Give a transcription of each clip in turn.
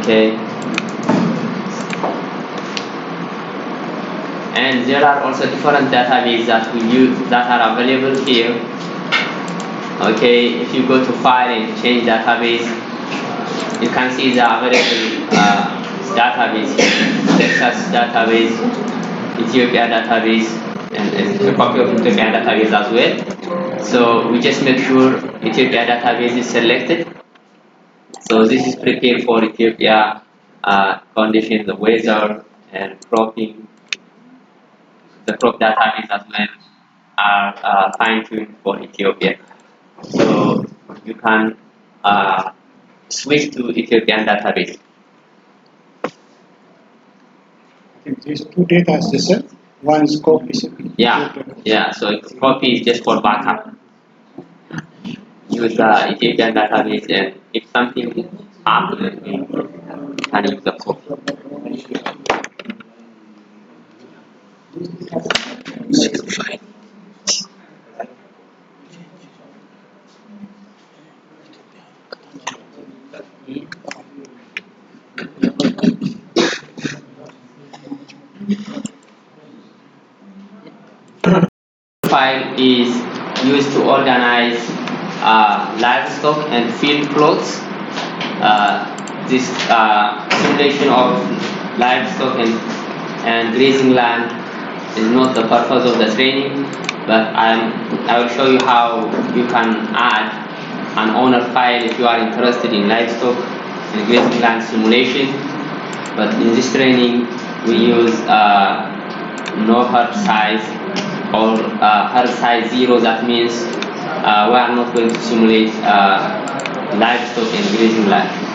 Okay, and there are also different databases that we use that are available here. Okay, if you go to file and change database, you can see the available database here. Texas database, Ethiopia database, and a copy of Ethiopia database as well. So we just make sure Ethiopia database is selected. So this is prepared for Ethiopia conditions, the weather and cropping. The crop database as well are fine-tuned for Ethiopia. So you can switch to Ethiopian database. I think these two data is the same. One is copy. Yeah. So copy is just for backup. Use the Ethiopian database, and if something happens, you can use the copy. File is used to organize livestock and field plots. This simulation of livestock and grazing land is not the purpose of the training, but I will show you how you can add an owner file if you are interested in livestock and grazing land simulation. But in this training, we use no herd size or herd size 0. That means we are not going to simulate livestock and grazing land.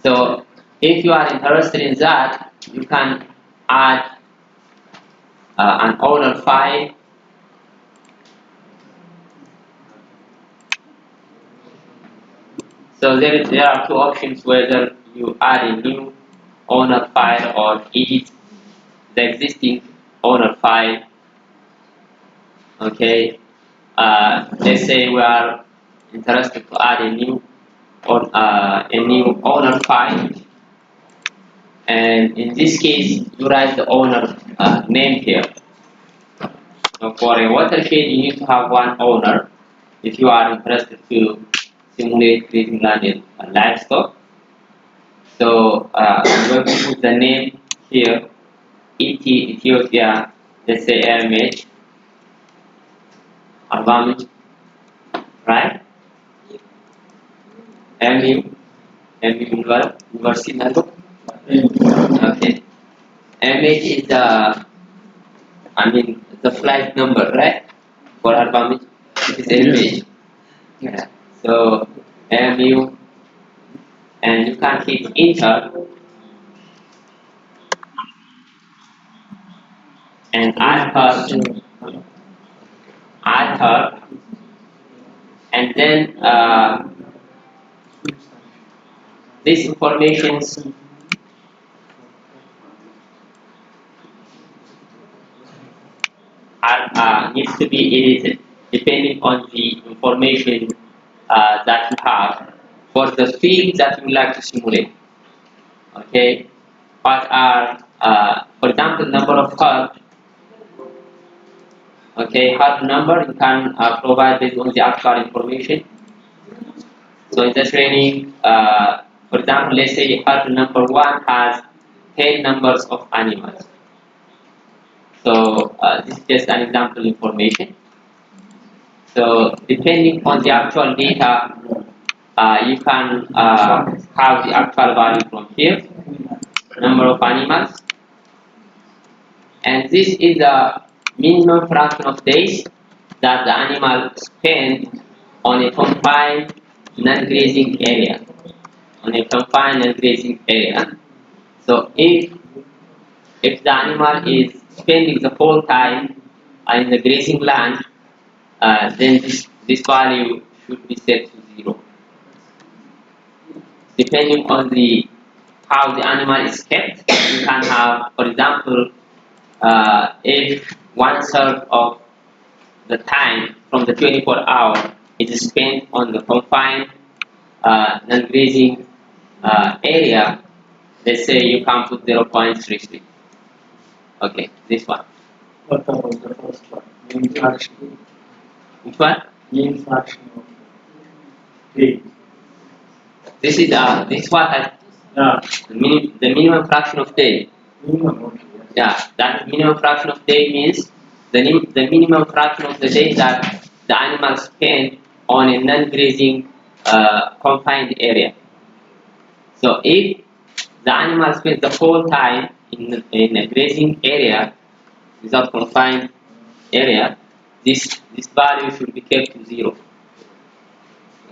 So if you are interested in that, you can add an owner file. So there are two options, whether you add a new owner file or edit the existing owner file. Okay, let's say we are interested to add a new owner file, and in this case you write the owner name here. So for a watershed, you need to have one owner if you are interested to simulate grazing land and livestock. So I'm going to put the name here, Ethiopia, let's say AMH, Arbamich, right? MU University Network. Okay. MH is the flight number, right? For Arbamich, it is MH. Yeah. So MU, and you can hit enter and add her, and then this information needs to be edited depending on the information that you have for the field that you would like to simulate. Okay, what are, for example, number of cards. Okay, hard number you can provide based on the actual information. So in the training, for example, let's say hard number 1 has 10 numbers of animals. So this is just an example information. So depending on the actual data, you can have the actual value from here, number of animals, and this is the minimum fraction of days that the animal spend on a confined non-grazing area. On a confined non-grazing area. So if the animal is spending the whole time in the grazing land, then this value should be set to 0. Depending on how the animal is kept, you can have, for example, if 1/3 of the time from the 24 hours is spent on the confined non-grazing area, let's say you come to 0.33. Okay, this one. What about the first one? Mean fraction. Which one? Mean fraction of day. This one has Yeah. the minimum fraction of day. Minimum. Okay. Yeah, that minimum fraction of day means the minimum fraction of the day that the animals spend on a non-grazing confined area. So if the animal spends the whole time in a grazing area without confined area, this value should be kept to 0.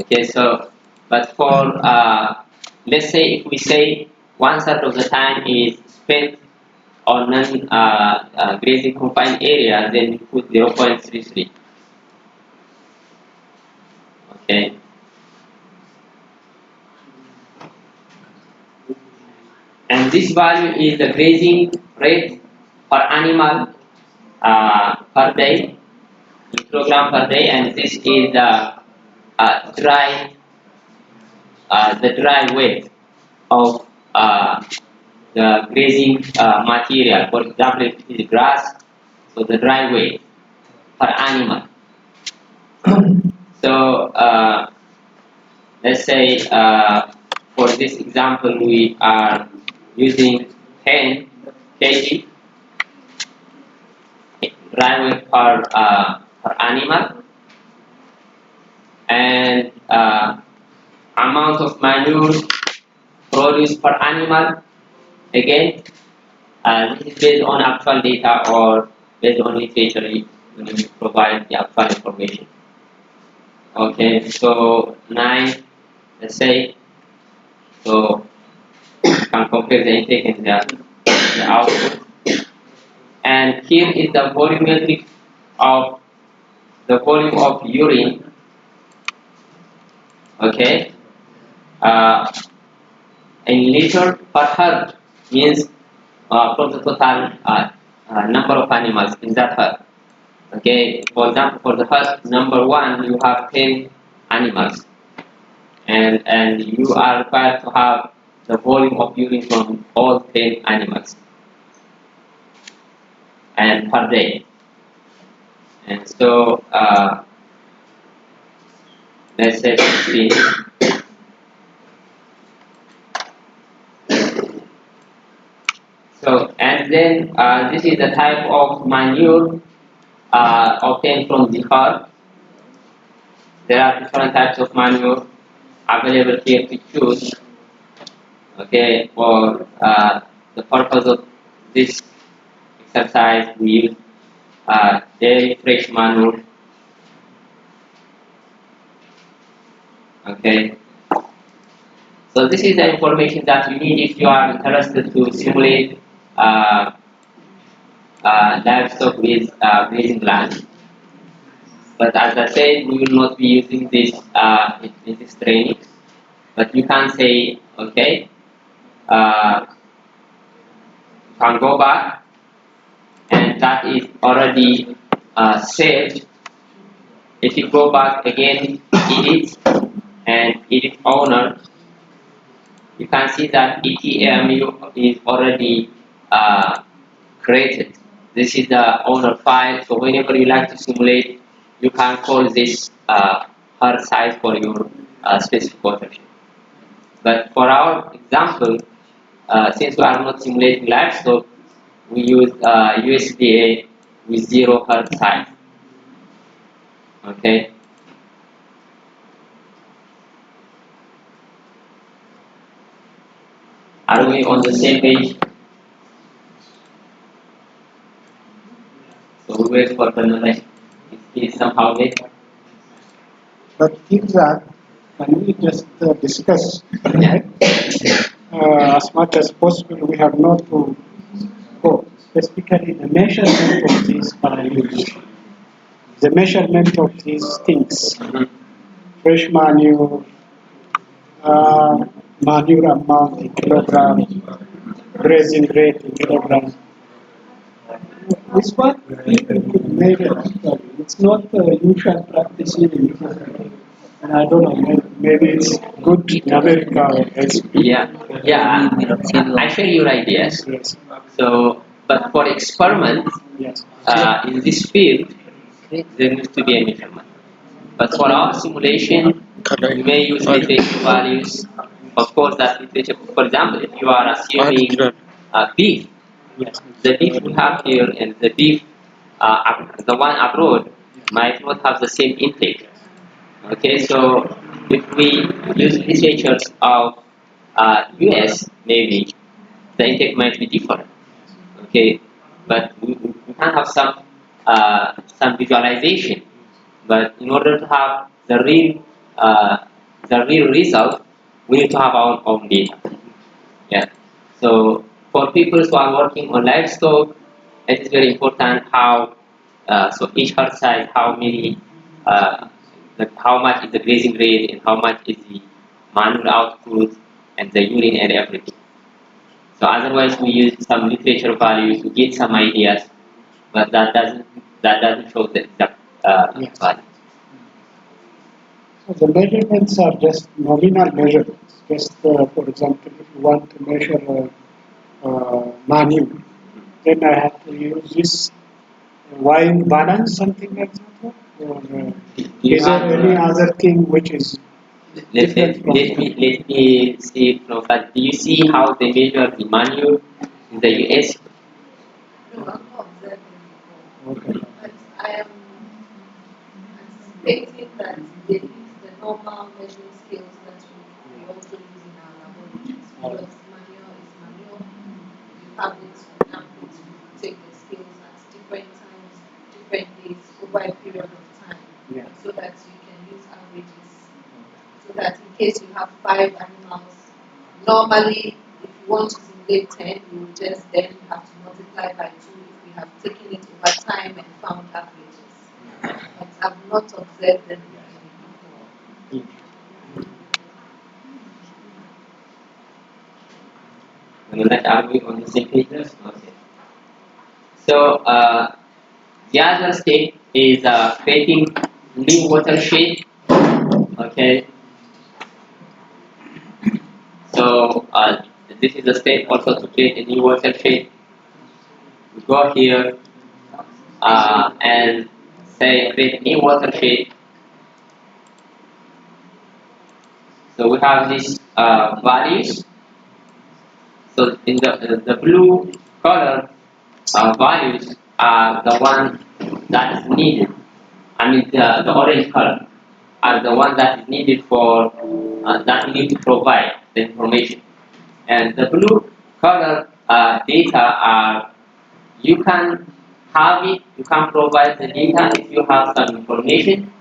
Okay, so but for let's say if we say 1/3 of the time is spent on non-grazing confined area, then we put 0.33. Okay, and this value is the grazing rate per animal per day in kilogram per day, and this is dry the dry weight of the grazing material. For example, if it is grass, so the dry weight per animal. So let's say for this example we are using 10 kg dry weight per animal, and amount of manure produced per animal, again this is based on actual data or based on literature when you provide the actual information. Okay, so 9, let's say, so you can compare the intake and the output. And here is the volumetric of the volume of urine. Okay, in liter per herd means from the total number of animals in that herd. Okay, for example, for the herd number 1, you have 10 animals, and you are required to have the volume of urine from all 10 animals and per day. And so let's say 15. So and then this is the type of manure obtained from the herd. There are different types of manure available here to choose. Okay, for the purpose of this exercise, we use dairy fresh manure. Okay, so this is the information that you need if you are interested to simulate livestock with grazing land. But as I said, we will not be using this in this training. But you can say, okay, you can go back, and that is already saved. If you go back again, edit and edit owner, you can see that ETMU is already created. This is the owner file. So whenever you like to simulate, you can call this her size for your specific watershed. But for our example, since we are not simulating livestock, we use USDA with 0 herd size. Okay. Are we on the same page? So we wait for the knowledge. It is somehow late. But things are, can we just discuss Yeah. as much as possible? We have not to go specifically the measurement of these values, the measurement of these things, Mhm. fresh manure, manure amount in kilogram, grazing rate in kilogram. This what people could measure actually. It's not usual practice in the And I don't know, maybe it's good in America or elsewhere. Yeah, I share your ideas. Yes, So, but for experiment yes, in this field, there needs to be a measurement. But for our simulation, we may use literature values. Of course, that literature, for example, if you are assuming beef, yes, the beef we have here and the beef, the one abroad, might not have the same intake. Okay, so if we use literatures of US, maybe the intake might be different. Okay, but we can have some visualization. But in order to have uh, the real result, we need to have our own data. Yeah. So for people who are working on livestock, it is very important how so each herd size, how many, how much is the grazing rate and how much is the manure output and the urine and everything. So otherwise we use some literature values to get some ideas, but that doesn't show the exact yes. value. So the measurements are just nominal measurements. Just for example, if you want to measure manure, then I have to use this wine balance, something like that. Or Do you is there have any other thing which is different from that? let me see from that. Do you see how they measure the manure in the US? No, I'm not observing before, Okay. but I am anticipating that they use the normal measuring scales that we also use in our laboratories because manure is manure. You have it, you can put, you take the scales at different times, different days over a period of time Yeah. so that you can use averages. So that in case you have 5 animals, normally if you want to simulate 10, you will just then have to multiply by 2 if we have taken it over time and found averages. But I've not observed them before. Are we on the same page? Okay. So the other step is creating new watershed. Okay. So this is the step also to create a new watershed. We go here and say create new watershed. So we have these values. So in the blue color values are the one that is needed. I mean the orange color are the one that is needed for that we need to provide the information. And the blue color data are you can have it, you can provide the data if you have some information,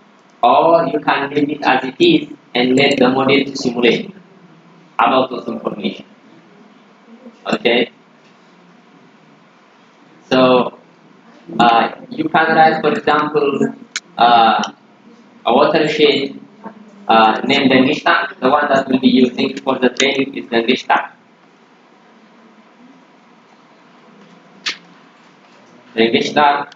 or you can leave it as it is and let the model to simulate about those information. Okay, so you can write, for example, a watershed named Dengishta. The one that we'll be using for the training is Dengishta. Dengishta,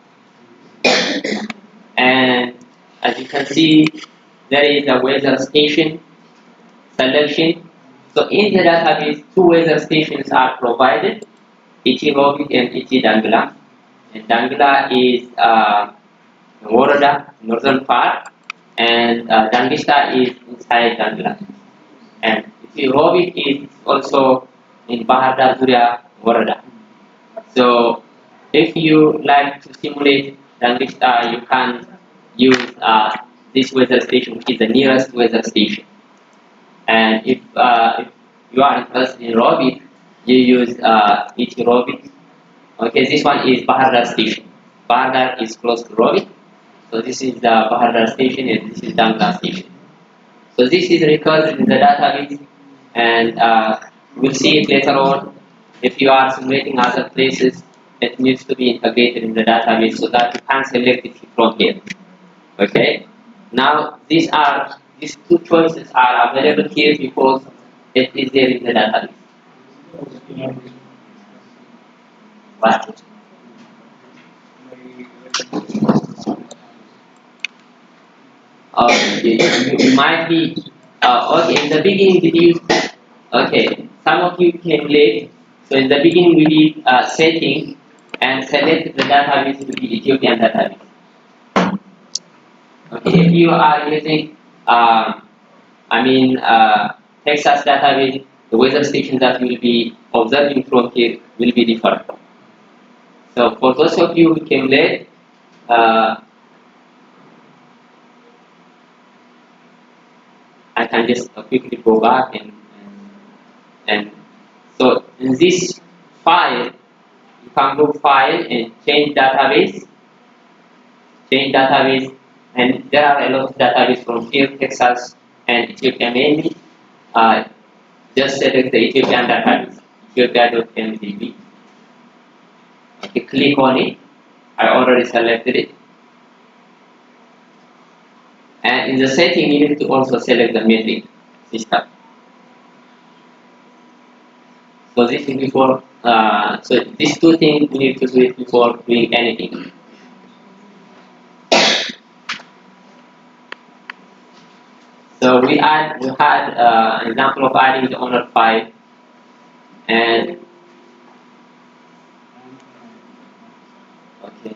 and as you can see, there is a weather station selection. So in the database, two weather stations are provided, ET Robic and ET Dangla. And Dangla is Warada, northern part, and Dangista is inside Dangla. And ET Robic is also in Bahar Dar Zuria, Warada. So if you like to simulate Dangista, you can use this weather station, which is the nearest weather station. And if you are interested in Robic, you use ET Robic. Okay, this one is Bahardar station. Bahardar is close to Robic. So this is the Bahardar station and this is Dangla station. So this is recorded in the database and we'll see it later on. If you are simulating other places, it needs to be integrated in the database so that you can select it from here. Okay. Now these two choices are available here because it is there in the database. Right. you might be, okay, in the beginning did you, okay, some of you came late, so in the beginning we did setting and select the database to be Ethiopian database. Okay, if you are using, Texas database, the weather station that you will be observing from here will be different. So for those of you who came late, uh, I can just quickly go back and so in this file, you can go file and change database, and there are a lot of database from here, Texas and Ethiopia mainly. Uh, just select the Ethiopian database, ethiopia.mdb. Okay, click on it. I already selected it. And in the setting, you need to also select the metric system. So this is before, so these two things we need to do it before doing anything. So we had an example of adding the owner file, and okay.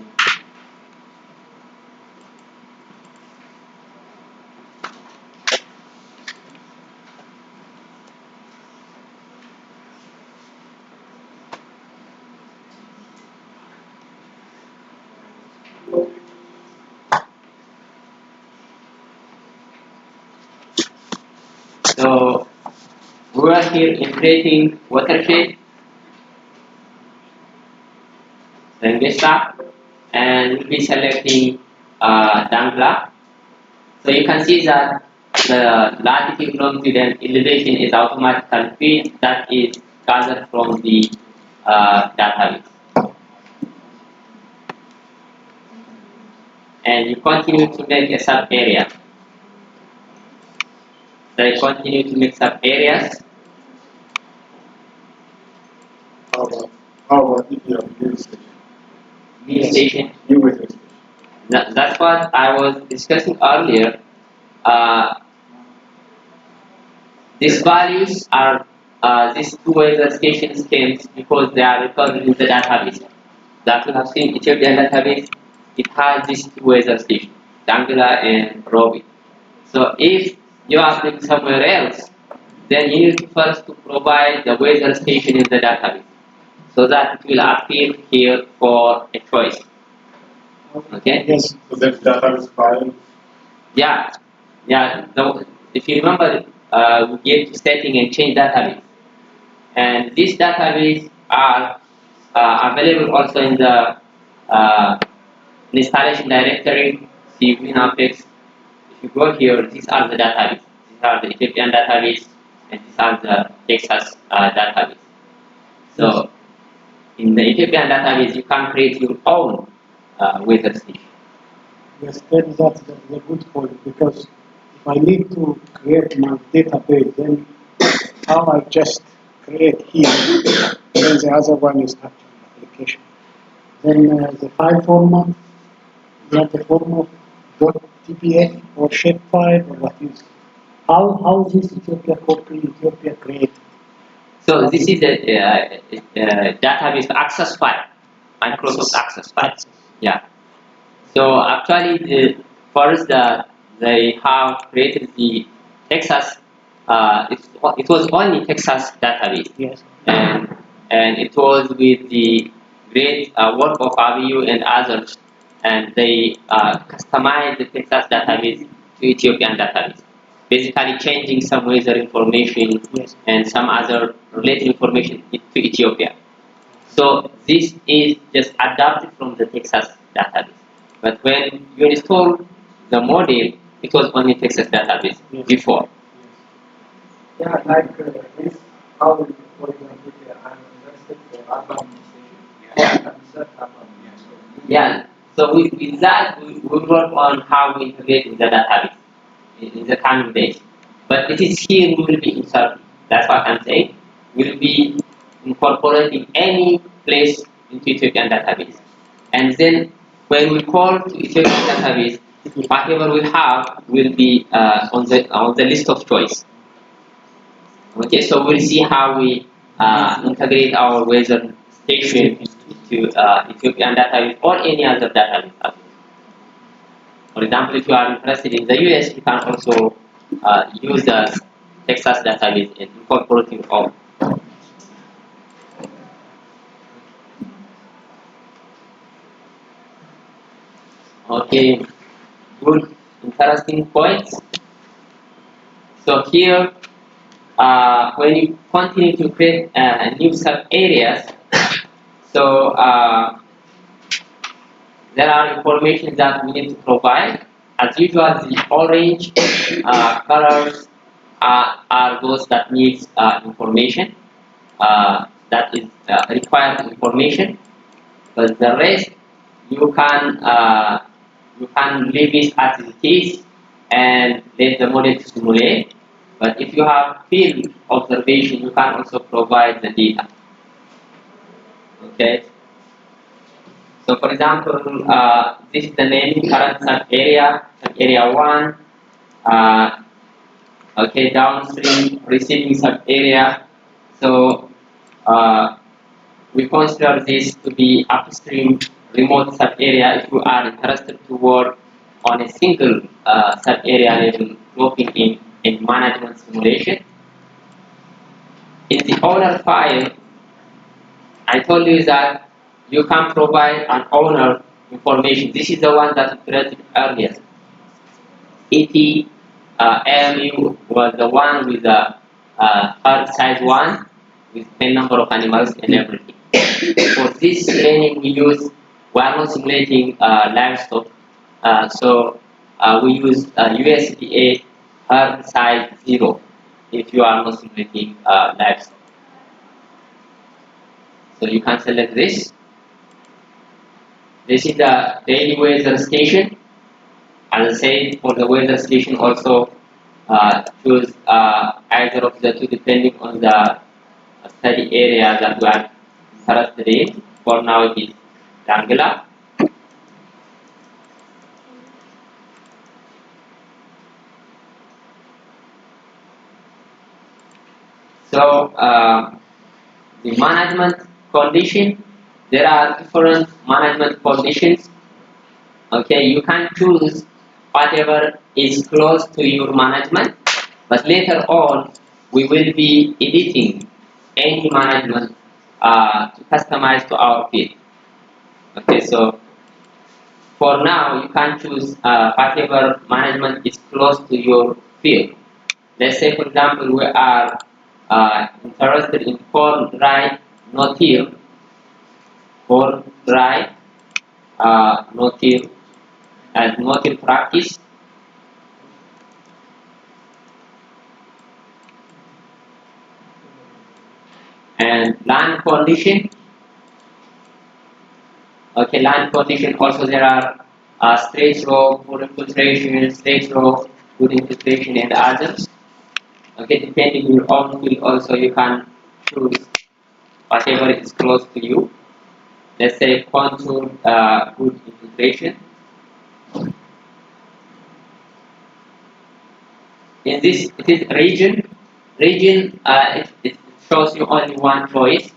So we are here in creating watershed, then Vista, and we'll be selecting Dangla. So you can see that the latitude, longitude, and elevation is automatically feed that is gathered from the database. And you continue to make a sub area. So you continue to make sub areas. How about if you have new station? New station. New weather station. That's what I was discussing earlier. Uh, these values are these two weather station schemes because they are recorded in the database. That we have seen Ethiopian database, it has these two weather stations, Dangla and Robi. So if you are looking somewhere else, then you need to first to provide the weather station in the database so that it will appear here for a choice. Okay? Yes. So that database file. Yeah. Yeah. No, if you remember, we gave setting and change database. And these database are available also in the installation directory, CV Apex. If you go here, these are the database. These are the Ethiopian database, and these are the Texas database. So in the Ethiopian database, you can create your own weather station. Yes, that's a good point because if I need to create my database, then how I just create here, then the other one is actual application. Then the file format, is that the format .tpa or shapefile or what is? How this Ethiopia copy Ethiopia create? So this is the database access file, Microsoft access file. Yeah. So actually, first they have created the Texas. It was only Texas database, Yes. and it was with the great work of Abiyu and others, and they customized the Texas database to Ethiopian database, basically changing some weather information Yes. and some other related information to Ethiopia. So this is just adapted from the Texas database. But when you install the model, it was only Texas database Yes. before. Yeah, like this, how, for example, I'm interested for urban station. Yeah. I can set urban. Yeah. So with that, we work on how we integrate in the database in the coming days. But it is here we will be inserting. That's what I'm saying. We will be incorporating any place into Ethiopian database. And then when we call to Ethiopian database, whatever we have will be on the list of choice. Okay, so we'll see how we integrate our weather station to Ethiopian database or any other database. For example, if you are interested in the US, you can also use the Texas database and incorporating all. Okay, good, interesting points. So here, when you continue to create new sub areas, so there are information that we need to provide. As usual, the orange colors are those that need information, that is required information. But the rest, you can leave it as it is and let the model to simulate. But if you have field observation, you can also provide the data. Okay. So for example, this is the name current sub area 1, okay, downstream receiving sub area. So we consider this to be upstream remote sub area if you are interested to work on a single sub area level looking in management simulation. In the owner file, I told you that you can provide an owner information. This is the one that we created earlier. ET AMU was the one with the herd size 1 with 10 number of animals and everything. For this training, we are not simulating livestock, so we use USDA herd size 0 if you are not simulating livestock. So you can select this. This is the daily weather station. As I said, for the weather station also choose either of the two depending on the study area that we are interested in. For now it is triangular. So the management condition, there are different management conditions. Okay, you can choose whatever is close to your management, but later on we will be editing any management to customize to our field. Okay, so for now you can choose whatever management is close to your field. Let's say, for example, we are interested in corn dry no till, corn dry no till, and no till practice. And land condition. Okay, land condition also there are straight row, good infiltration, straight row, good infiltration, and others. Okay, depending on your own field, also you can choose whatever is close to you. Let's say contour, good infiltration. In this, it is region. It shows you only one choice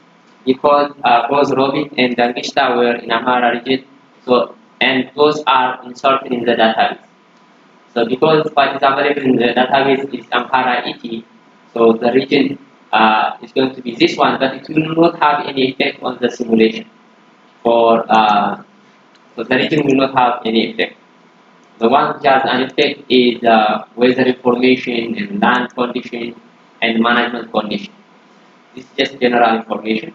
because both Robin and Dangishta were in Amhara region. So and those are inserted in the database. So because what is available in the database is Amhara ET, so the region is going to be this one, but it will not have any effect on the simulation. So the region will not have any effect. The one which has an effect is weather information and land condition and management condition. This is just general information.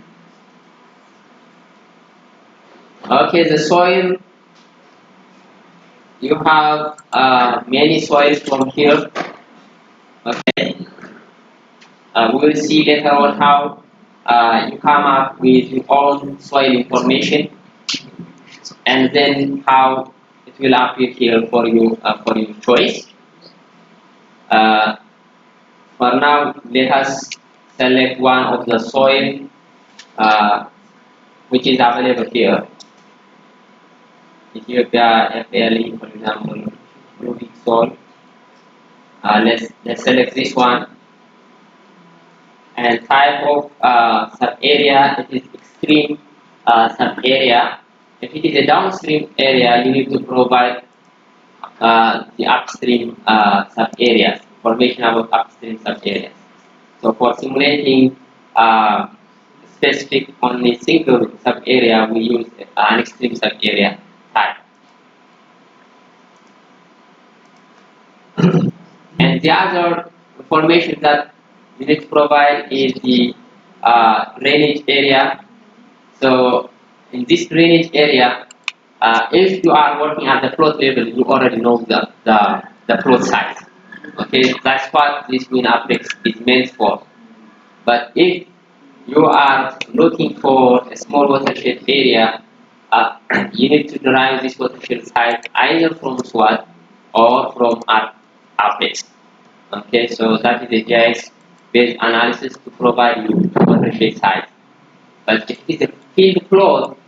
Okay, the soil, you have many soils from here. Okay, we will see later on how you come up with your own soil information and then how it will appear here for your choice. Uh, for now, let us select one of the soil which is available here. Ethiopia FALE, for example. soil. Let's select this one, and type of sub area, it is extreme sub area. If it is a downstream area, you need to provide the upstream sub areas, information about upstream sub areas. So for simulating specific only single sub area, we use an extreme sub area type. And the other information that we need to provide is the drainage area. So in this drainage area, if you are working at the float level, you already know the float size. Okay, that's what this wind apex is meant for. But if you are looking for a small watershed area, you need to derive this watershed size either from SWOT or from apex. Okay, so that is a GIS based analysis to provide you watershed size. But if it is a field float,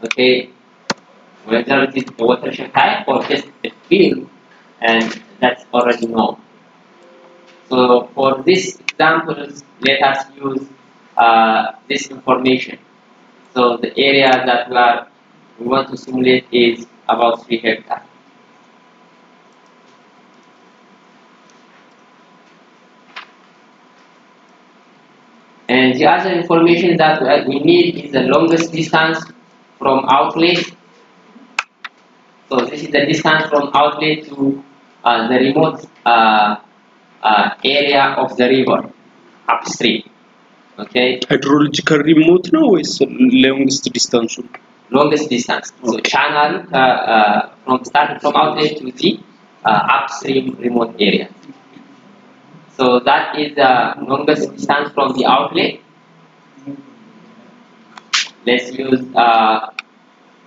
okay, whether it is a watershed type or just a field, and that's already known. So for this examples, let us use this information. So the area that we want to simulate is about 3 hectares. And the other information that we need is the longest distance from outlet. So this is the distance from outlet to the remote area of the river upstream. Okay, hydrological remote ነው ወይስ longest distance? longest distance. So channel from starting from outlet to the upstream remote area. So that is the longest distance from the outlet. Let's use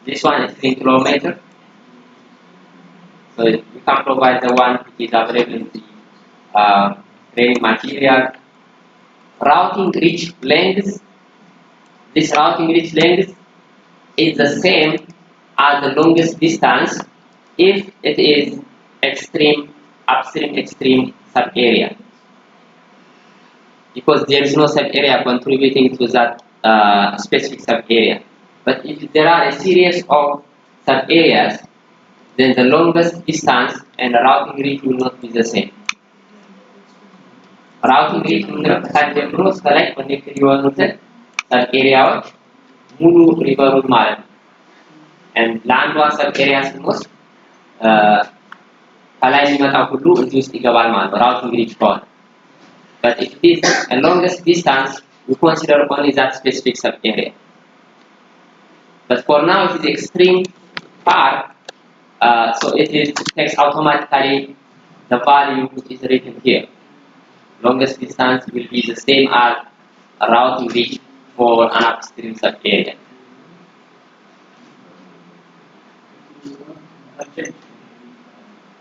this one is 3 kilometers. So you can provide the one which is available in the training material. Routing reach length. This routing reach length is the same as the longest distance if it is upstream extreme sub area, because there is no sub area contributing to that specific sub area. But if there are a series of sub areas, then the longest distance and the routing reach will not be the same. Routing reach ከጀምሮ እስከ ላይ ኮኔክትድ የሆኑትን ሰብ ኤሪያዎች ሙሉ ሪቨሩን ማለት ነው። and ለአንዷ ሰብ ኤሪያ ስንወስድ ከላይ የሚመጣው ሁሉ እዚህ ውስጥ ይገባል ማለት ነው ራውቲንግ ሪች ከሆነ። but if it is a longest distance, we consider only that specific sub area. But for now it is extreme far, so it takes automatically the value which is written here. Longest distance will be the same as a routing reach for an upstream sub area.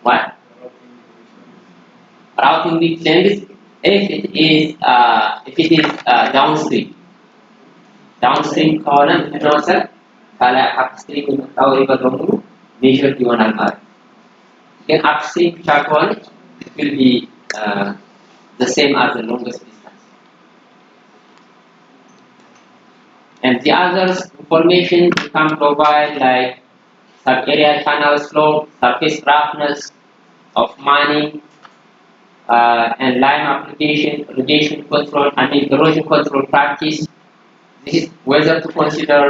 What? Routing reach length if it is downstream ከሆነ ምንድነው ሰር ከላይ upstream የመጣው ሪቨር በሙሉ ሜዥርድ ይሆናል ማለት ነው። ግን upstream ብቻ ከሆነ it will be the same as the longest distance. And the other information you can provide like sub-area channel slope, surface roughness of mining, and lime application, erosion control, erosion control practice. This is whether to consider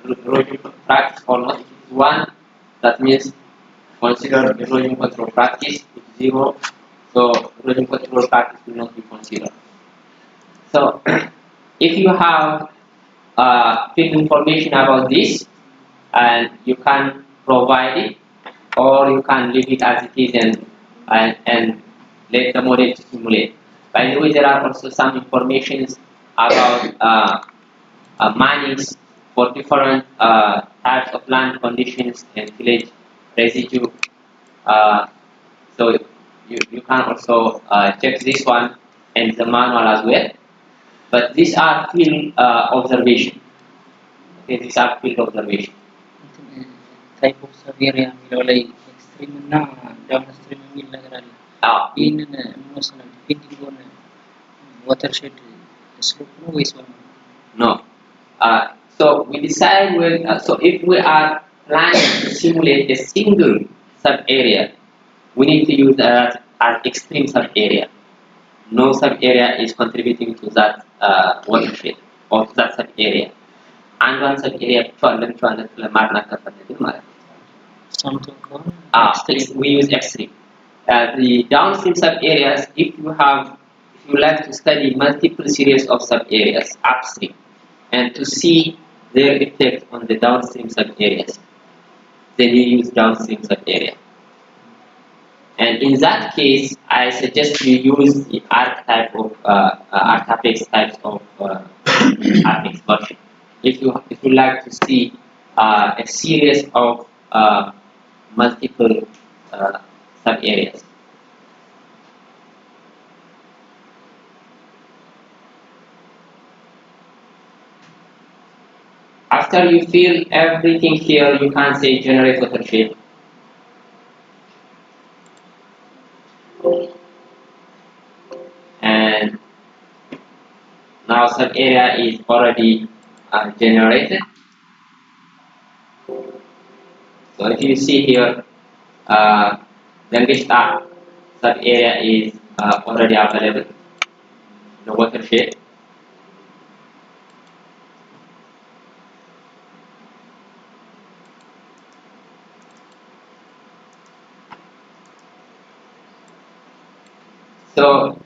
erosion practice or not. If it is 1, that means consider erosion control practice. If 0, so erosion control practice will not be considered. So if you have field information about this, and you can provide it, or you can leave it as it is and let the model to simulate. By the way, there are also some informations about minings for different types of land conditions and village residue. So you can also check this one and the manual as well. But these are field observation. Okay, these are field observation. type of sub area የሚለው ላይ ይህንና ዳውንስትሪም የሚል ነገር አለ። Uh, ይህንን የምንወስነው ዲፔንዲንግ ኦን ዋተርሼድ ስሎፕ ነው ወይስ በምን? no. So we decide when, so if we are planning to simulate a single sub area, we need to use that as extreme sub area. No sub area is contributing to that watershed or to that sub area. And one sub area Something called we use extreme. The downstream sub areas, if you like to study multiple series of sub areas upstream and to see their effect on the downstream sub areas, then you use downstream sub area. And in that case, I suggest you use the archetype of archetype types of Arctic version. If you like to see a series of multiple sub areas. After you fill everything here, you can say generate watershed. And now sub area is already generated. So if you see here, Langishta sub area is already available. The watershed. So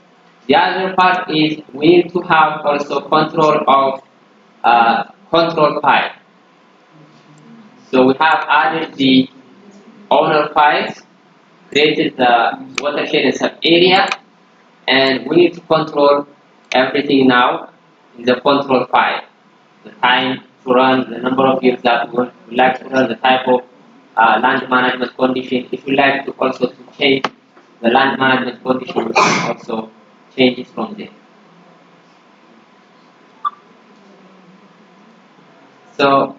the other part is we need to have also control of control file. So we have added the owner files, created the watershed and sub area, and we need to control everything now in the control file. The time to run, the number of years that we like to run, the type of land management condition. If you like to also to change the land management condition, we can also change it from there. So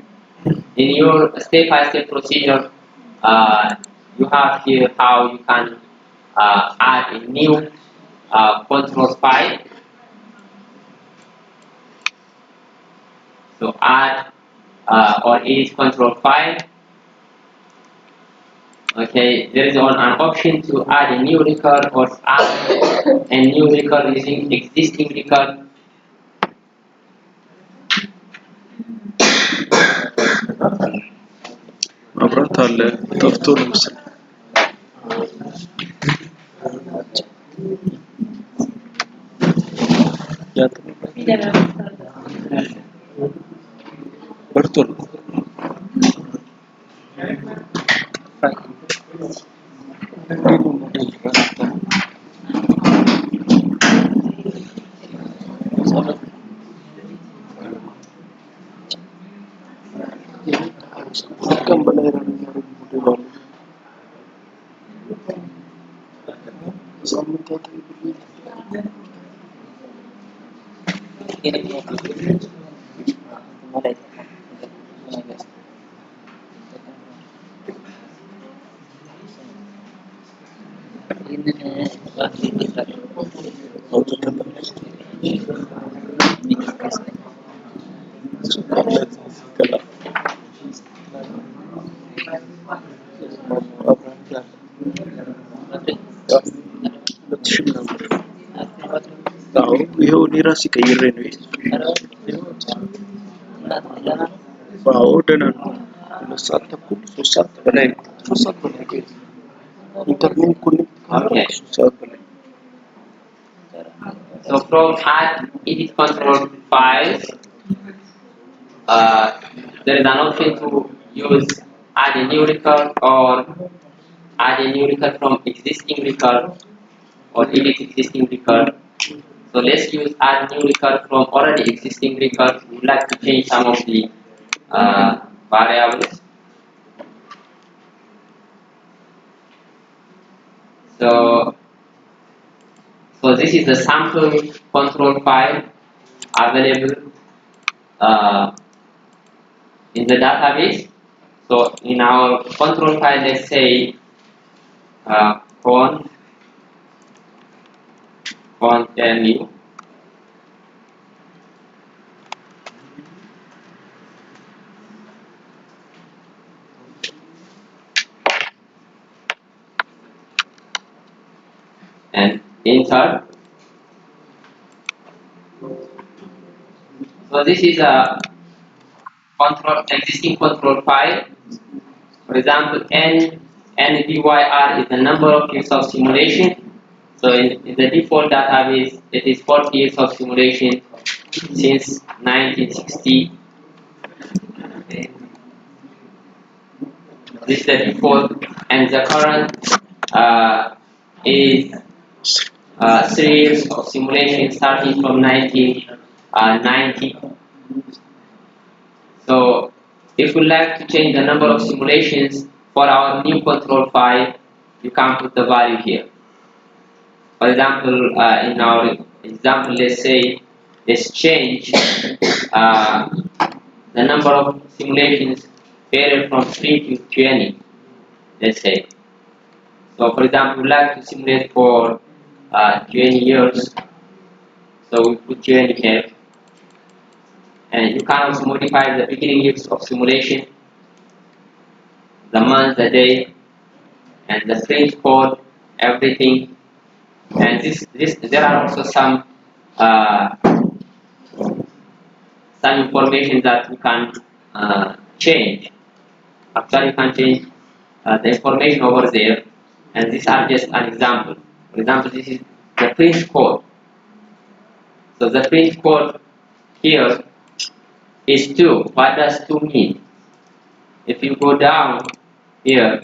in your step-by-step procedure, you have here how you can add a new control file. So add or edit control file. Okay, there is an option to add a new record or add a new record using existing record. መብራት አለ ጠፍቶ ነው መሰለኝ። በርቷል። ቀን በላይ ነው የሚያደርግ ሞዴል አለ። ሳምንታት ይኸው እኔ ራሴ ቀይሬ ነው አዎ ደህና ነው። 2 ሰዓት ተኩል 3 ሰዓት በላይ ነው። 3 ሰዓት በላይ ኢንተርኔት ኮኔክት Okay. 3 ሰዓት በላይ So from add edit control files, there is an option to use add a new record or add a new record from existing record or edit existing record. So let's use add new record from already existing record. We would like to change some of the variables. So this is the sample control file available in the database. So in our control file, let's say font menu, and enter. So this is a existing control file. For example, NVYR is the number of years of simulation. So in the default database, it is 40 years of simulation since 1960. This is the default, and the current is 3 years of simulation starting from 1990. So if we like to change the number of simulations for our new control file, you can put the value here. For example, in our example, let's change the number of simulations vary from 3 to 20, let's say. So for example, we like to simulate for 20 years, so we put 20 here. And you can also modify the beginning years of simulation, the month, the day, and the print code, everything. And there are also uh, some information that you can change. Actually, you can change the information over there, and these are just an example. For example, this is the print code. So the print code here is 2. What does 2 mean? If you go down here,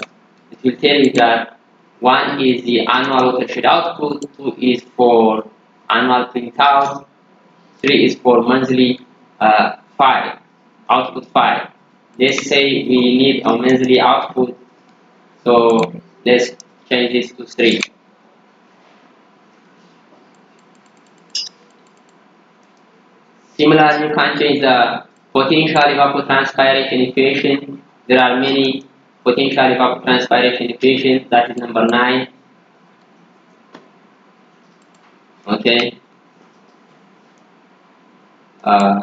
it will tell you that 1 is the annual watershed output, 2 is for annual printout, 3 is for monthly file, output file. Let's say we need a monthly output, so let's change this to 3. Similarly, you can change the potential evapotranspiration equation. There are many potential evapotranspiration equations. That is number 9. Okay. Uh,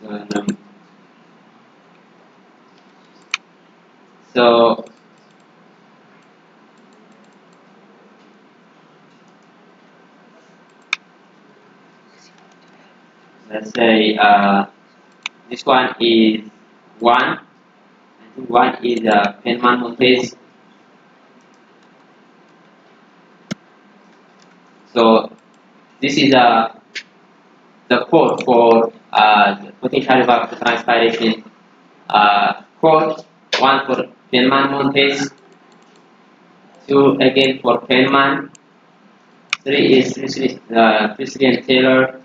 um, so let's say this one is 1. I think 1 is Penman-Montes. So this is the code for the potential evapotranspiration code. 1 for Penman-Montes, 2 again for Penman, 3 is Priestley and Taylor,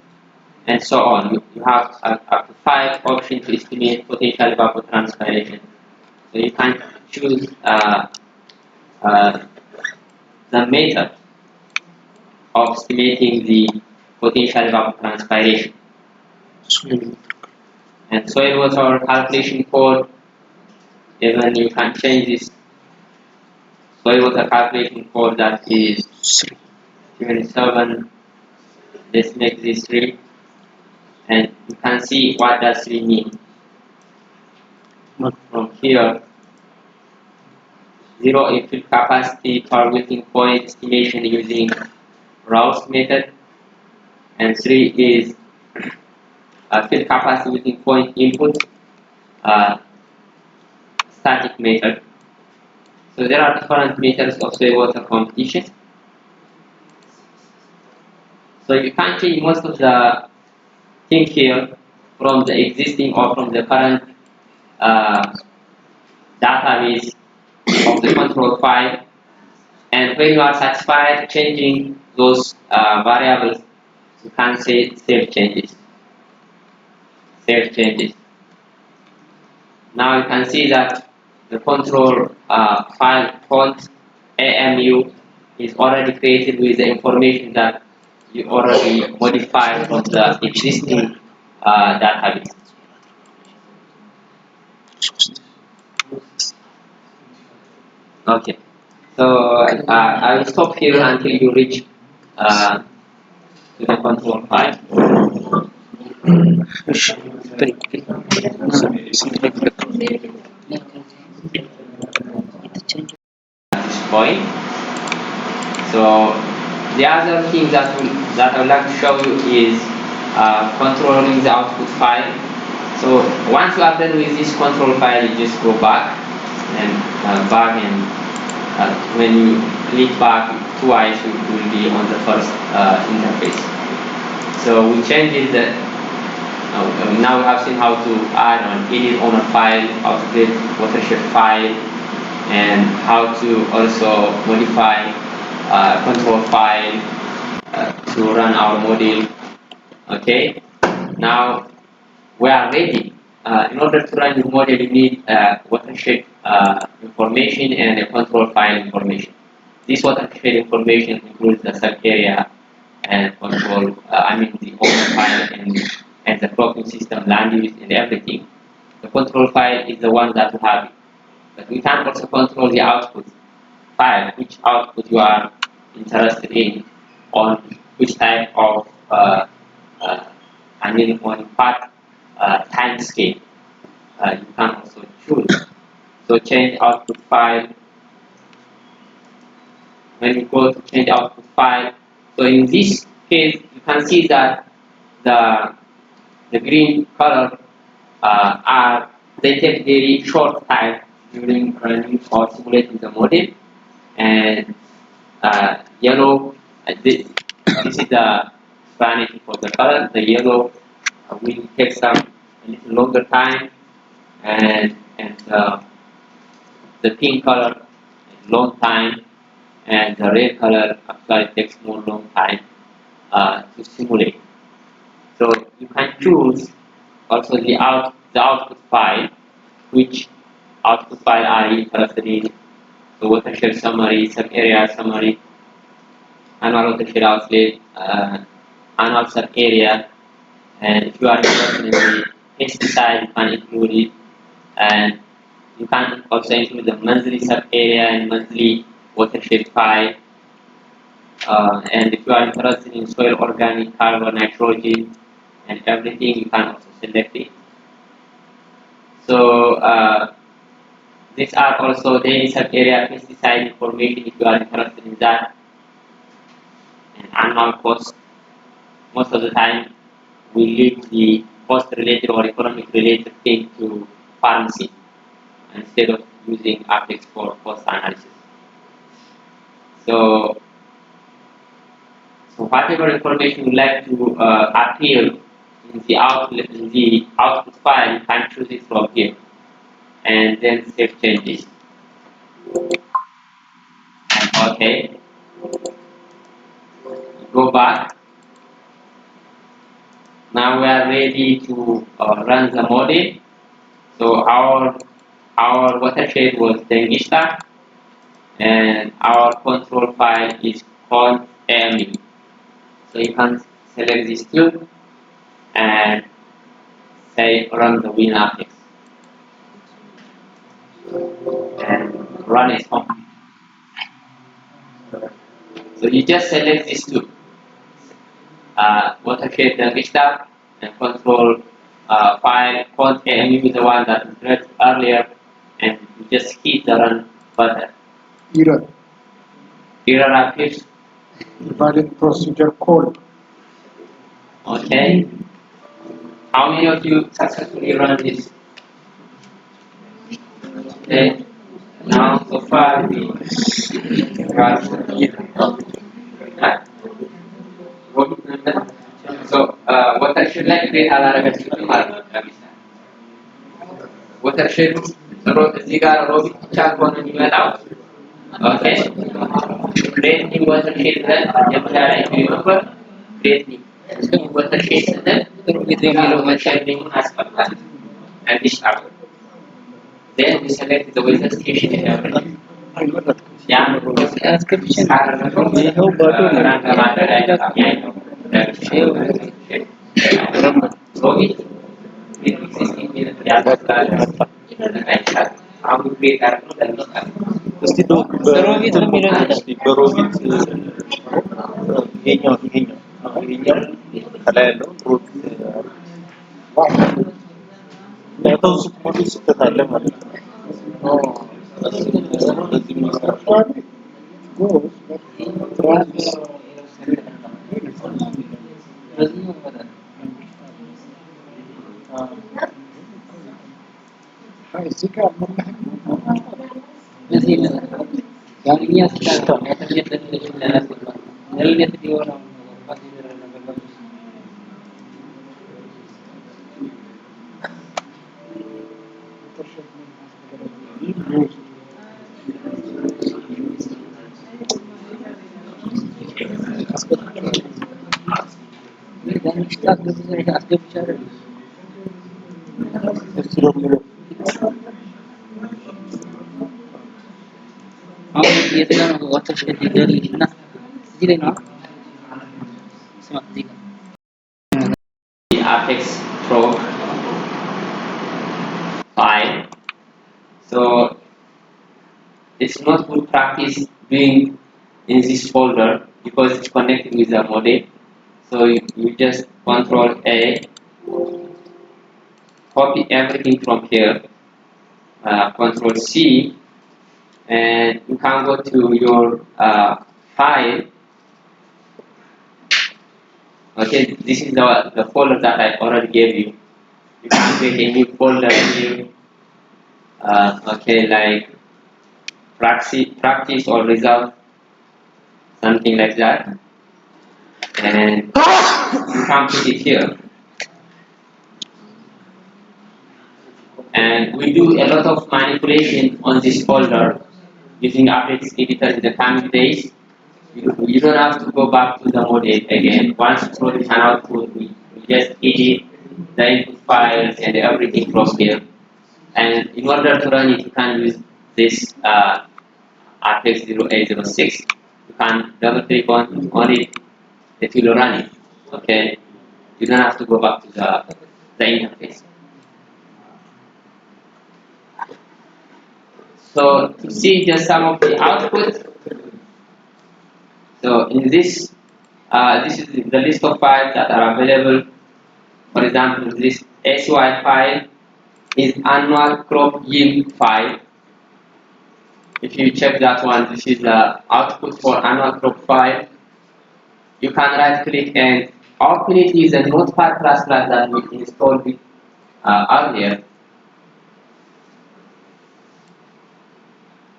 and so on. You have up to 5 options to estimate potential evapotranspiration. So you can choose uh, the method of estimating the potential evapotranspiration. And soil water calculation code, even you can change this soil water calculation code, that is 27. Let's make this 3, and you can see what does 3 mean. From here, 0 is field capacity per melting point estimation using Rouse method, and 3 is field capacity melting point input static method. So there are different methods of soil water competition. So you can change most of the things here from the existing or from the current database of the control file, and when you are satisfied changing those variables, you can say save changes. Save changes. Now you can see that the control file font AMU is already created with the information that you already modify from the existing database. Okay. So I will stop here until you reach to the control file. At this point. So the other thing that I would like to show you is controlling the output file. So once you are done with this control file, you just go back and when you click back twice, you will be on the first interface. So we changed the. Now we have seen how to add an edit on a file, how to create watershed file, and how to also modify control file to run our model. Okay, now we are ready. In order to run your model, you need watershed information and a control file information. This watershed information includes the sub area and control, the owner file and the clocking system, land use, and everything. The control file is the one that we have, but we can also control the output file, which output you are interested in, on which type of on part time scale. You can also choose. So change output file. When you go to change output file, so in this case you can see that the green color they take very short time during running or simulating the model, and yellow this is the explanation for the color. The yellow will take some a little longer time, and the pink color long time, and the red color actually takes more long time to simulate. So you can choose also the output file, which output file are you interested in. The watershed summary, sub area summary, annual watershed outlet, annual sub area, and if you are interested in the pesticide, you can include it, and you can also include the monthly sub area and monthly watershed file. And if you are interested in soil organic, carbon, nitrogen, and everything, you can also select it. So these are also daily sub area pesticide information if you are interested in that, and annual cost. Most of the time, we leave the cost related or economic related thing to pharmacy instead of using Apex for cost analysis. So, whatever information you like to appear in the output file, you can choose it from here, and then save changes. And okay, go back. Now we are ready to run the model. So our watershed was Dengista, and our control file is called AME. So you can select these two and say run the WinApex and run it on. So you just select these two, watershed Dengista and control file called AME is the one that we read earlier, and you just hit the run button. Error appears. Valid procedure code. Okay. How many of you successfully run this? Okay. Now, so far we got so watershed like create alarm watershed እዚህ ጋር ሮቢት ብቻ ከሆነ የሚመጣው ኦኬ create new watershed ብለን መጀመሪያ ላይ ነበር create new watershed ስንል የሚለው watershed እናስቀምጣለን አዲስ አበባ then we select the weather station in everything yeah So it exists in the how we create our Pasti itu itu pasti berobit inyo kalau itu root ya itu semua itu terhalang mana oh lazim Actually, it goes, but trans jika sudah belum the Apex Pro file. So it's not good practice doing in this folder because it's connected with the modem. So you just Control A, copy everything from here, Control C, and you can go to your file. Okay, this is the folder that I already gave you. You can create a new folder here. Okay, like practice or result, something like that, and you can put it here. And we do a lot of manipulation on this folder using Apex Editor in the coming days. You don't have to go back to the model again. Once you produce an output, we just edit the input files and everything from here. And in order to run it, you can use this Apex 0806. You can double click on it, it will run it. Okay, you don't have to go back to the interface. So to see just some of the output, so in this, this is the list of files that are available. For example, this SY file is annual crop yield file. If you check that one, this is the output for annual crop file. You can right click and open it with a Notepad++ that we installed earlier.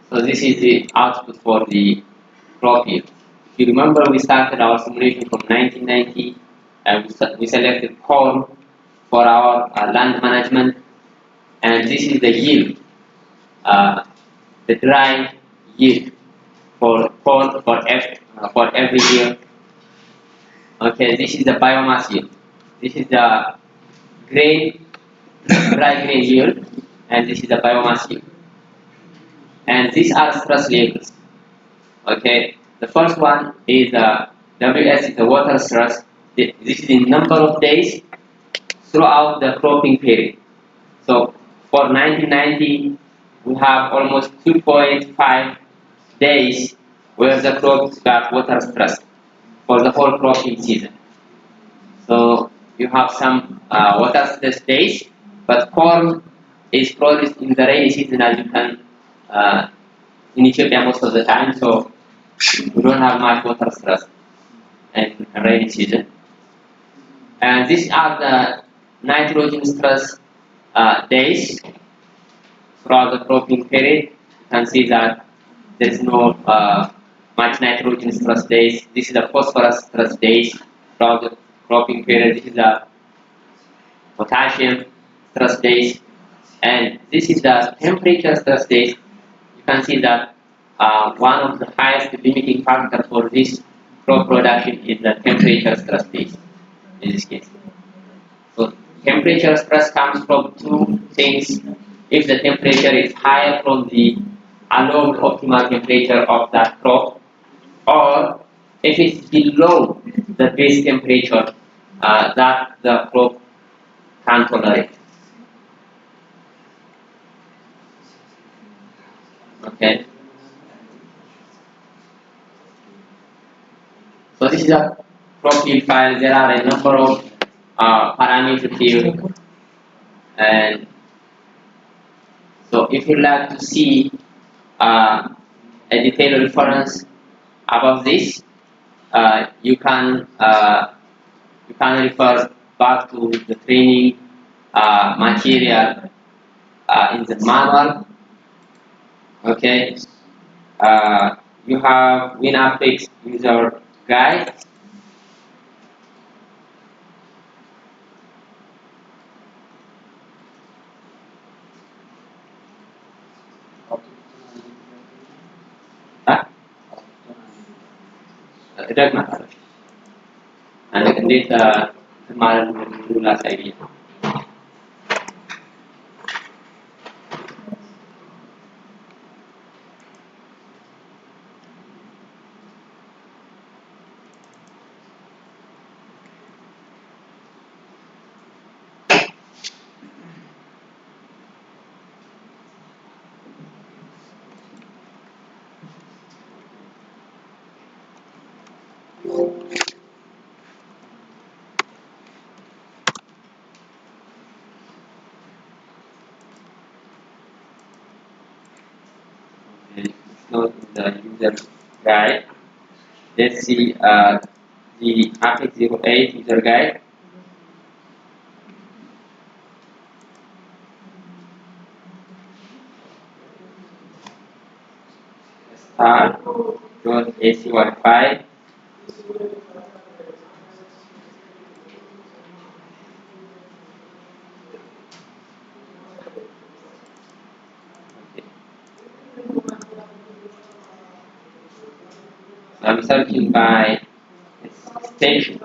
So this is the output for the crop yield. If you remember, we started our simulation from 1990 and we selected corn for our land management, and this is the yield, the dry yield for corn for every year. Okay, this is the biomass yield. This is the grain, dry grain yield, and this is the biomass yield. And these are stress levels. Okay, the first one is WS is the water stress. This is the number of days throughout the cropping period. So for 1990, we have almost 2.5 days where the crops got water stress for the whole cropping season. So you have some water stress days, but corn is produced in the rainy season, as you can in Ethiopia most of the time. So we don't have much water stress in rainy season. And these are the nitrogen stress days throughout the cropping period. You can see that there is no much nitrogen stress days. This is the phosphorus stress days throughout the cropping period. This is the potassium stress days, and this is the temperature stress days. You can see that one of the highest limiting factors for this crop production is the temperature stress days in this case. So temperature stress comes from two things. If the temperature is higher from the allowed optimal temperature of that crop, or if it's below the base temperature that the crop can tolerate. Okay. So this is a profile file. There are a number of parameters here, and so if you like to see a detailed reference about this, you can refer back to the training material in the manual. Okay, you have WinApex user guide. Huh? It doesn't matter. And this kemarin dulu saya ini. Note the user guide. Let's see the Apex 08 user guide. Start.acy file. I'm searching by station.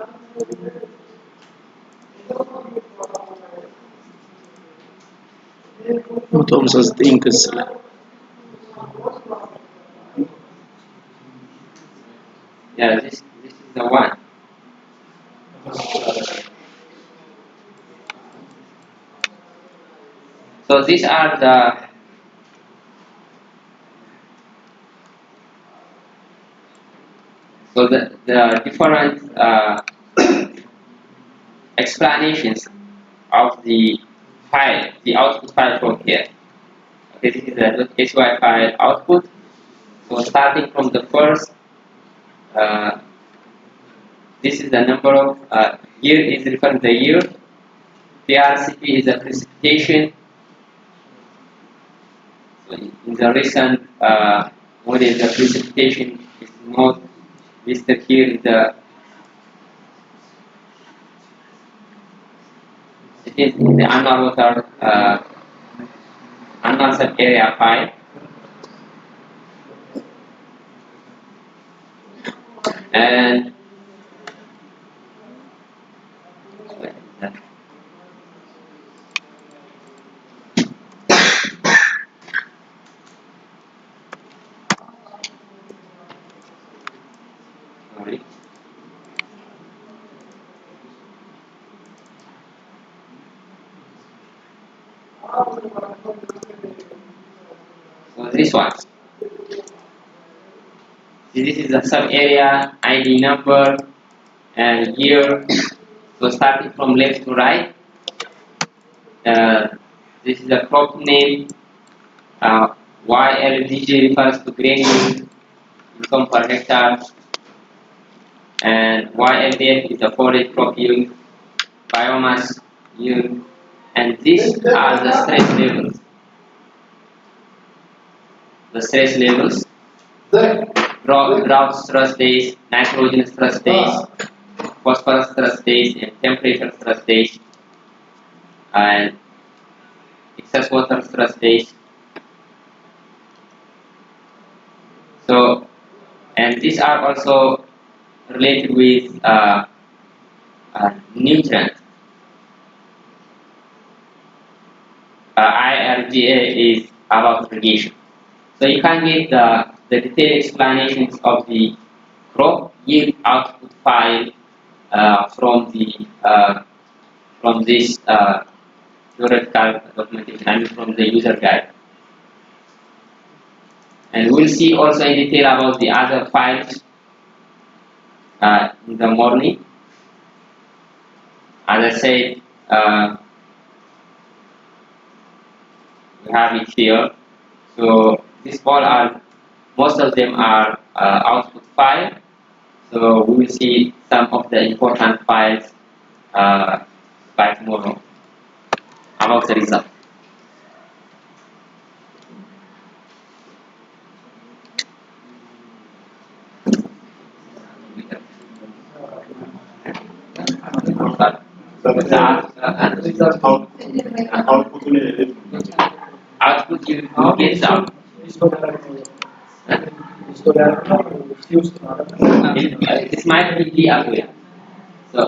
Tom says the ink is Yeah, this is the one. So these are the different explanations of the file, the output file from here. Okay, this is the .sy file output. So starting from the first, this is the number of year is referring to the year. PRCP is the precipitation. So in the recent model, the precipitation is not listed here. It is in the annual water annual sub area file. And sorry. So this one. This is the sub area ID number and year. So starting from left to right. This is the crop name. YLDG refers to grain yield, income per hectare, and YLDF is the forage crop yield, biomass yield, and these are the stress levels. The stress levels: drought stress days, nitrogen stress days, phosphorus stress days, and temperature stress days, and excess water stress days. So, and these are also related with nutrients. IRGA is about irrigation. So you can get the detailed explanations of the crop yield output file from this theoretical documentation, I mean from the user guide. And we'll see also in detail about the other files in the morning. As I said, we have it here. So these all are, most of them are output file. So we will see some of the important files by tomorrow about the result. So output Output you get out. This might be the other way.